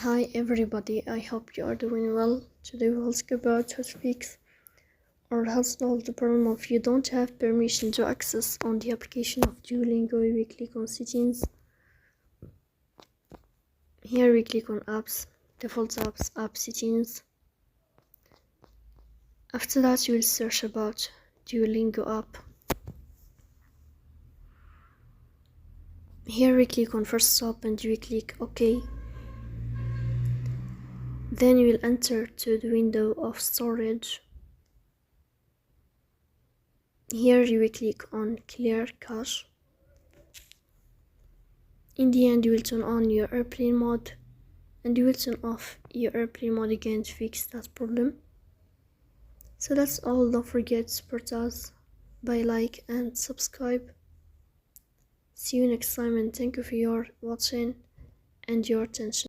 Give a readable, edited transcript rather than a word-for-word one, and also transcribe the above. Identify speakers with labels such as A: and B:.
A: Hi everybody, I hope you are doing well. Today we'll talk about how to fix or how to solve the problem of you don't have permission to access on the application of Duolingo. We click on settings. Here we click on apps, default apps, app settings. After that you will search about Duolingo app. Here we click on first stop and we click OK. Then you will enter to the window of storage. Here you will click on clear cache. In the end, you will turn on your airplane mode and you will turn off your airplane mode again to fix that problem. So that's all. Don't forget to support us by like and subscribe. See you next time and thank you for your watching and your attention.